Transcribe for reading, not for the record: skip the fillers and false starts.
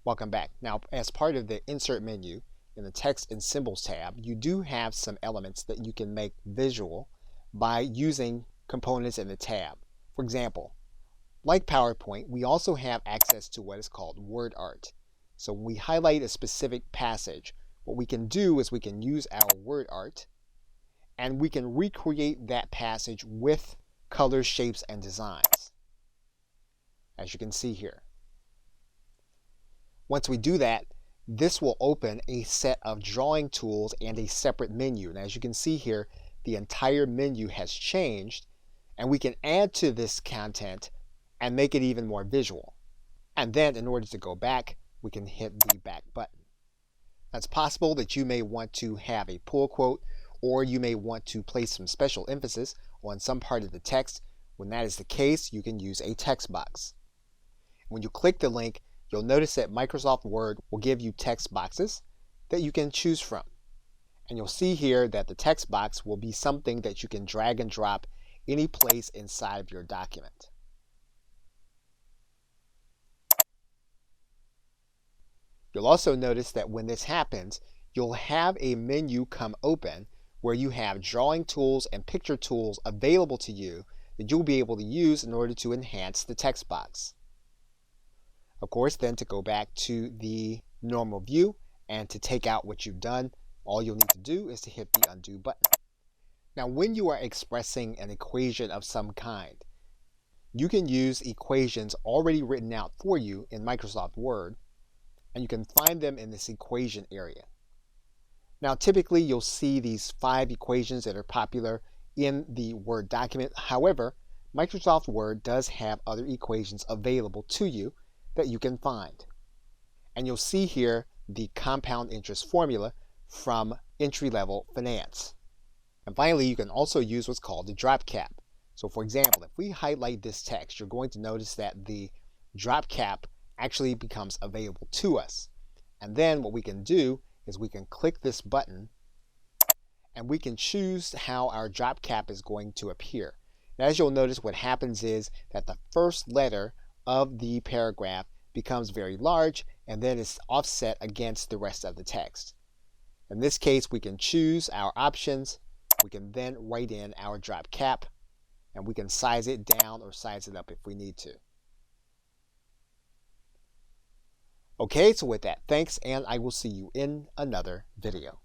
Welcome back. Now, as part of the Insert menu in the Text and Symbols tab, you do have some elements that you can make visual by using components in the tab. For example, like PowerPoint, we also have access to what is called word art. So when we highlight a specific passage, what we can do is we can use our word art and we can recreate that passage with colors, shapes, and designs, as you can see here. Once we do that, this will open a set of drawing tools and a separate menu. And as you can see here, the entire menu has changed, and we can add to this content and make it even more visual. And then in order to go back, we can hit the back button. Now, it's possible that you may want to have a pull quote, or you may want to place some special emphasis on some part of the text. When that is the case, you can use a text box. When you click the link, you'll notice that Microsoft Word will give you text boxes that you can choose from. And you'll see here that the text box will be something that you can drag and drop any place inside of your document. You'll also notice that when this happens, you'll have a menu come open where you have drawing tools and picture tools available to you that you'll be able to use in order to enhance the text box. Of course, then to go back to the normal view and to take out what you've done, all you'll need to do is to hit the undo button. Now, when you are expressing an equation of some kind, you can use equations already written out for you in Microsoft Word, and you can find them in this equation area. Now, typically you'll see these 5 equations that are popular in the Word document. However, Microsoft Word does have other equations available to you that you can find. And you'll see here the compound interest formula from entry-level finance. And finally, you can also use what's called the drop cap. So for example, if we highlight this text, you're going to notice that the drop cap actually becomes available to us. And then what we can do is we can click this button and we can choose how our drop cap is going to appear. And as you'll notice, what happens is that the first letter of the paragraph becomes very large and then it's offset against the rest of the text. In this case, we can choose our options. We can then write in our drop cap and we can size it down or size it up if we need to. Okay, so with that, thanks, and I will see you in another video.